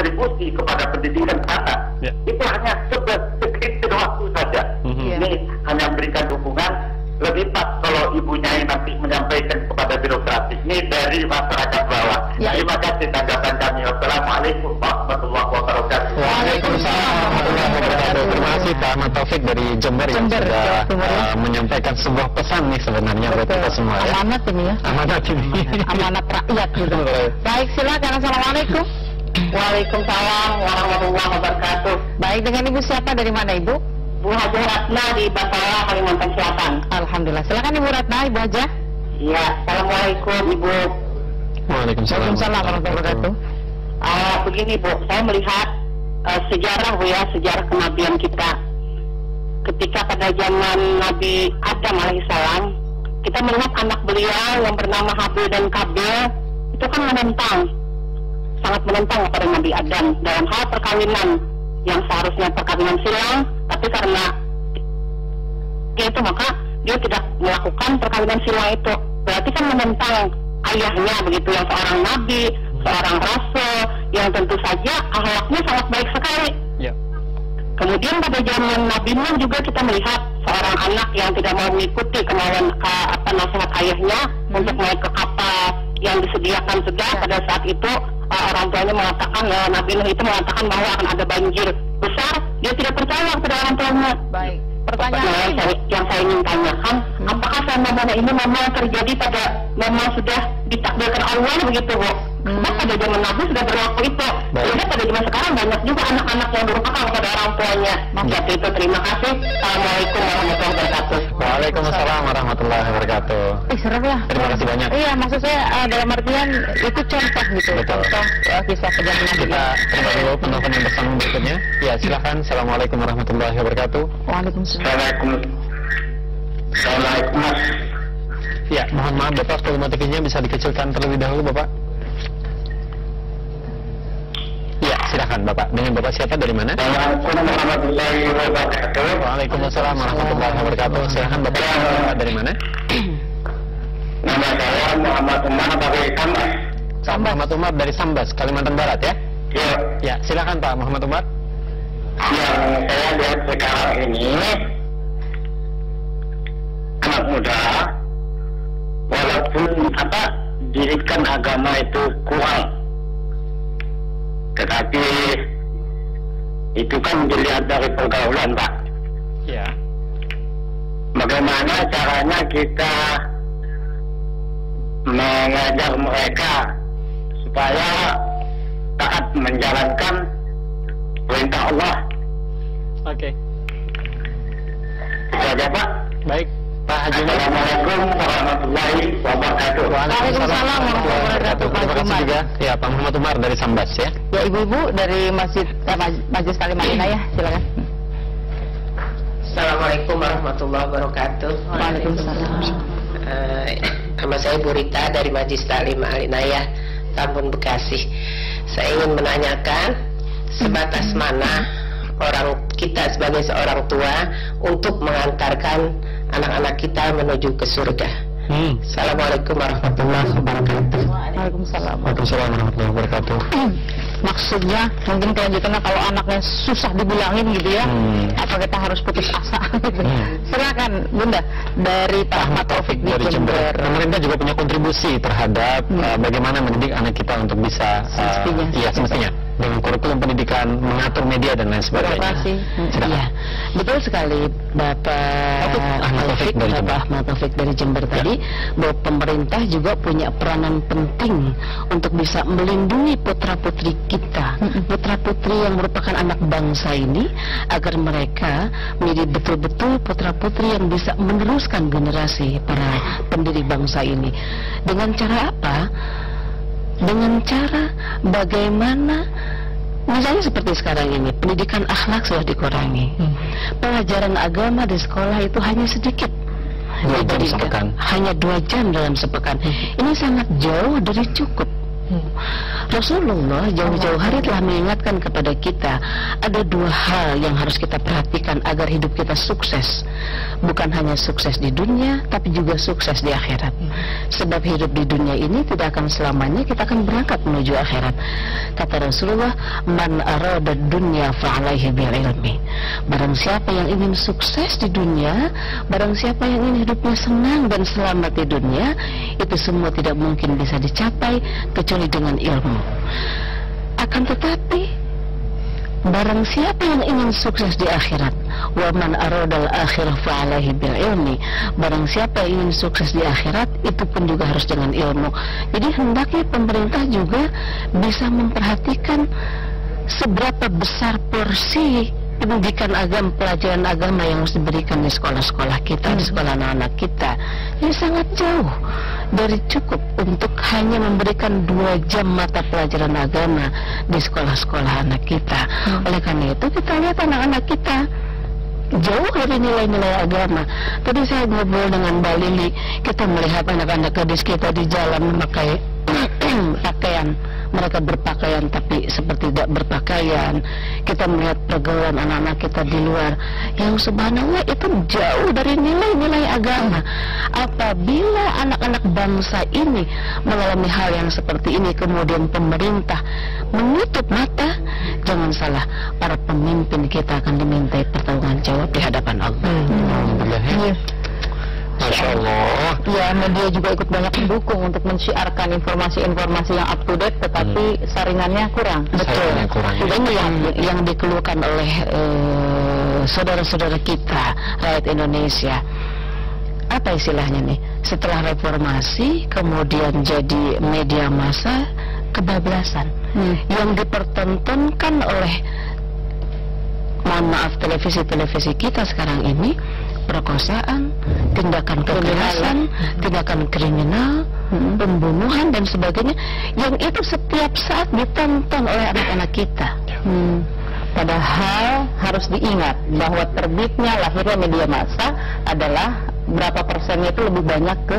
berkontribusi kepada pendidikan anak, itu hanya segelintir waktu saja. Ini hanya memberikan dukungan. Lebih pas kalau ibunya nanti menyampaikan kepada birokrasi. Ini dari masyarakat bawah. Terima kasih tanggapan kami. Wassalamualaikum warahmatullahi wabarakatuh. Waalaikumsalam warahmatullahi wabarakatuh. Terima kasih Pak Ahmad Taufik dari Jember yang sudah menyampaikan sebuah pesan nih sebenarnya buat kita semua ya. Amanat ini ya. Amanat ini. Amanat rakyat gitu. Baik, silakan. Assalamualaikum. Waalaikumsalam warahmatullahi wabarakatuh. Baik, dengan Ibu siapa, dari mana Ibu? Bu Haja Ratna di Basara, Kalimantan Selatan. Alhamdulillah. Silakan Ibu Ratna, Ibu Haja. Iya, assalamualaikum Ibu. Waalaikumsalam warahmatullahi wabarakatuh. Begini Bu, saya melihat sejarah Bu ya, sejarah kenabian kita. Ketika pada zaman Nabi Adam alaihissalam, kita melihat anak beliau yang bernama Habil dan Kabil itu kan sangat menentang kepada Nabi Adam dalam hal perkawinan yang seharusnya perkawinan silang, tapi karena dia itu maka dia tidak melakukan perkawinan silang itu. Berarti kan menentang ayahnya begitu, yang seorang nabi, seorang rasul yang tentu saja akhlaknya sangat baik sekali. Kemudian pada zaman Nabi Nuh juga kita melihat seorang anak yang tidak mau mengikuti kemauan nasihat ayahnya untuk naik ke kapal yang disediakan sudah. Pada saat itu orang tuanya mengatakan, Nabi Nuh itu mengatakan bahwa akan ada banjir besar, dia tidak percaya kepada orang tuanya. Baik, pertanyaan yang saya ingin tanyakan, apakah fenomena ini memang terjadi pada memang sudah ditakdirkan Allah begitu Bu? Sebab pada zaman Nabi sudah berlaku itu. Sehingga pada zaman sekarang banyak juga anak-anak yang durhaka kepada orang tuanya. Jadi itu, terima kasih. Assalamualaikum warahmatullahi wabarakatuh. Waalaikumsalam warahmatullahi wabarakatuh. Serem ya. Terima kasih banyak. Iya, maksud saya dalam artian itu contoh gitu. Contoh kisah perjalanan Nabi. Kita terima dulu penonton yang bersama berikutnya. Ya, silakan. Assalamualaikum warahmatullahi wabarakatuh. Waalaikumsalam. Assalamualaikum. Ya, mohon maaf Bapak, volume TV-nya bisa dikecilkan terlebih dahulu Bapak. Ya, silakan Bapak. Dengan Bapak siapa, dari mana? Assalamualaikum warahmatullahi wabarakatuh. Waalaikumsalam warahmatullahi wabarakatuh. Silakan Bapak, dari mana? Nama saya Muhammad Umar dari Sambas. Muhammad Umar dari Sambas, Kalimantan Barat ya? Ya, silakan Pak Muhammad Umar. Yang saya lihat sekarang ini, anak muda walaupun didikan agama itu kurang, tetapi itu kan dilihat dari pergaulan Pak. Ya. Bagaimana caranya kita mengajar mereka supaya taat menjalankan perintah Allah. Oke. Itu aja Pak. Baik, Pak Haji. Assalamualaikum warahmatullahi wabarakatuh. Waalaikumsalam warahmatullahi wabarakatuh. Terima kasih juga. Ya, Pak Muhammad Umar dari Sambas ya. Ya, ibu-ibu dari Majelis Taklim Al-Inayah, silakan. Assalamualaikum warahmatullahi wabarakatuh. Waalaikumsalam. Nama saya Bu Rita dari Majelis Taklim Al-Inayah, Tambun, Bekasi. Saya ingin menanyakan sebatas mana orang kita sebagai seorang tua untuk mengantarkan anak-anak kita menuju ke surga. Assalamualaikum warahmatullahi wabarakatuh. Waalaikumsalam. Waalaikumsalam warahmatullahi wabarakatuh. Maksudnya mungkin kelanjutannya kalau anaknya susah dibilangin gitu ya, apa kita harus putus asa gitu. Silakan Bunda dari Pak Ahmad Taufik di Jember. Pemerintah juga punya kontribusi terhadap bagaimana mendidik anak kita untuk bisa semestinya dengan kurikulum pendidikan, mengatur media dan lain sebagainya. Iya, betul sekali Bapak Ahmad Taufik dari Jember tadi, bahwa pemerintah juga punya peranan penting untuk bisa melindungi putra-putri kita, putra-putri yang merupakan anak bangsa ini, agar mereka menjadi betul-betul putra-putri yang bisa meneruskan generasi para pendiri bangsa ini. Dengan cara apa? Dengan cara bagaimana, misalnya seperti sekarang ini, pendidikan akhlak sudah dikurangi, pelajaran agama di sekolah itu hanya sedikit, hanya 2 jam dalam sepekan. Ini sangat jauh dari cukup. Rasulullah jauh-jauh hari telah mengingatkan kepada kita ada 2 hal yang harus kita perhatikan agar hidup kita sukses. bukan hanya sukses di dunia, tapi juga sukses di akhirat. Sebab hidup di dunia ini tidak akan selamanya, kita akan berangkat menuju akhirat. Kata Rasulullah, man arada dunya fa'alaihi bi'ilmi. Barang siapa yang ingin sukses di dunia, barang siapa yang ingin hidupnya senang dan selamat di dunia, itu semua tidak mungkin bisa dicapai kecuali dengan ilmu. Akan tetapi barang siapa yang ingin sukses di akhirat, wa man aradal akhirah fa'alaihi bil ilmi, barang siapa yang ingin sukses di akhirat, itu pun juga harus dengan ilmu. Jadi hendaknya pemerintah juga bisa memperhatikan seberapa besar porsi pendidikan agama, pelajaran agama yang harus diberikan di sekolah-sekolah kita, di sekolah anak-anak kita. Ini sangat jauh dari cukup untuk hanya memberikan 2 jam mata pelajaran agama di sekolah-sekolah anak kita. Oleh karena itu kita lihat anak-anak kita jauh dari nilai-nilai agama. Tadi saya ngobrol dengan Mbak Lili, kita melihat anak-anak gadis kita di jalan memakai pakaian, mereka berpakaian tapi seperti tidak berpakaian. Kita melihat pergaulan anak-anak kita di luar yang subhanallah itu jauh dari nilai-nilai agama. Apabila anak-anak bangsa ini mengalami hal yang seperti ini, kemudian pemerintah menutup mata, jangan salah, para pemimpin kita akan dimintai pertanggungan jawab di hadapan Allah. Masya Allah. Ya, media juga ikut banyak mendukung untuk mensiarkan informasi-informasi yang up to date, tetapi saringannya kurang. Betul. Ini yang dikeluhkan oleh saudara-saudara kita rakyat Indonesia. Apa istilahnya nih? Setelah reformasi, kemudian jadi media massa, kebablasan. Yang dipertontonkan oleh, mohon maaf, televisi-televisi kita sekarang ini, perkosaan, tindakan kekerasan, tindakan kriminal, pembunuhan dan sebagainya, yang itu setiap saat ditonton oleh anak-anak kita. Padahal harus diingat bahwa terbitnya, lahirnya media massa adalah berapa persennya itu lebih banyak ke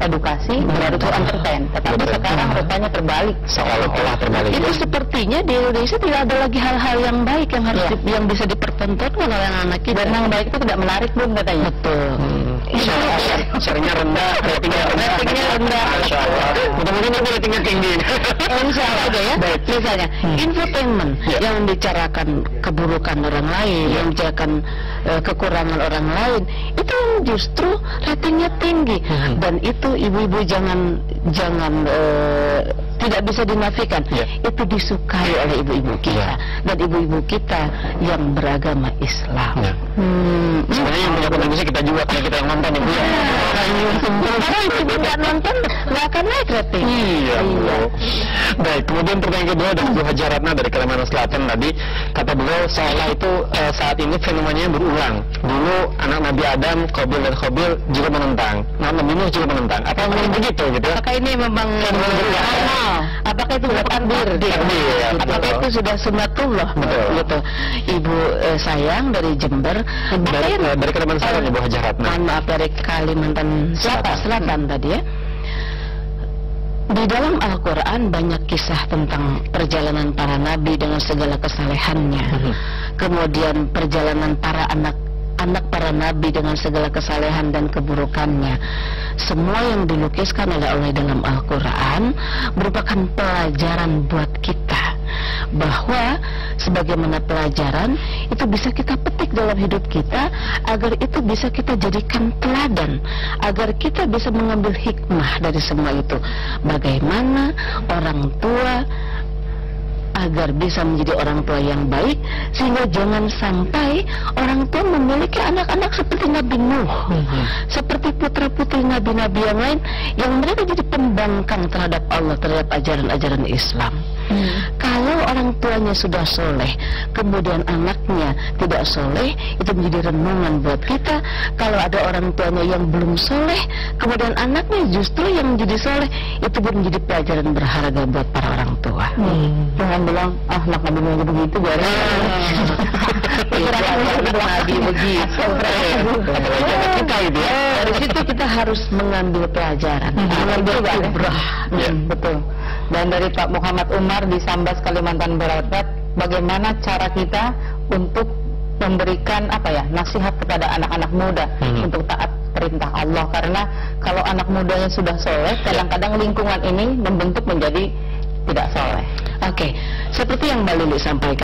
edukasi, baru itu entertain. Tetapi sekarang rupanya terbalik, seolah-olah terbalik. Itu sepertinya di Indonesia tidak ada lagi hal-hal yang baik yang harus yang bisa dipertontonkan oleh anak-anak kita. Dan yang baik itu tidak menarik, belum katanya. Betul. Sharingnya rendah, ratingnya rendah. Masya Allah. Mudah-mudahan nanti ratingnya tinggi. Insya Allah ya. Misalnya infotainment yang membicarakan keburukan orang lain, yang membicarakan kekurangan orang lain, itu yang justru ratingnya tinggi. Dan itu ibu-ibu jangan tidak bisa dinafikan. Itu disukai oleh ibu-ibu kita dan ibu-ibu kita yang beragama Islam. Sebenarnya yang punya kondisi kita juga, karena kita yang nonton ibu ya. Kalau ibu nggak nonton nggak akan naik rating. Iya. Baik, kemudian pertanyaan kedua dari Bu Haja Ratna dari Kalimantan Selatan tadi, kata beliau seolah itu saat ini fenomenanya berulang. Dulu anak Nabi Adam, Qabil dan Khabil juga menentang, Nabi Nuh juga menentang. Apa memang begitu gitu? Apakah ini memang normal? Apakah itu sudah takdir? Apakah itu sudah sunnatullah? Gitu. Ibu sayang dari Jember, dari Kalimantan Selatan, Ibu Haja Ratna. Maaf, dari Kalimantan Selatan tadi ya. Di dalam Al-Quran banyak kisah tentang perjalanan para nabi dengan segala kesalehannya. Kemudian perjalanan para anak para nabi dengan segala kesalehan dan keburukannya. Semua yang dilukiskan oleh Allah dalam Al-Quran merupakan pelajaran buat kita, bahwa sebagaimana pelajaran itu bisa kita petik dalam hidup kita, agar itu bisa kita jadikan teladan, agar kita bisa mengambil hikmah dari semua itu. Bagaimana orang tua agar bisa menjadi orang tua yang baik, sehingga jangan sampai orang tua memiliki anak-anak seperti Nabi Nuh, seperti putra-putri nabi-nabi yang lain, yang mereka jadi pembangkang terhadap Allah, terhadap ajaran-ajaran Islam. Kalau orang tuanya sudah soleh, kemudian anaknya tidak soleh, itu menjadi renungan buat kita. Kalau ada orang tuanya yang belum soleh, kemudian anaknya justru yang menjadi soleh, itu pun menjadi pelajaran berharga buat para orang tua. Jangan bilang, anak Nabi Nuh begitu, biarin. Nabi begitu. Dari situ kita harus mengambil pelajaran, mengambil ibrah. Betul. Dan dari Pak Muhammad Umar di Sambas, Kalimantan Barat, bagaimana cara kita untuk memberikan nasihat kepada anak-anak muda untuk taat perintah Allah, karena kalau anak mudanya sudah soleh, kadang-kadang lingkungan ini membentuk menjadi tidak soleh. Oke, seperti yang Mbak Lili sampaikan.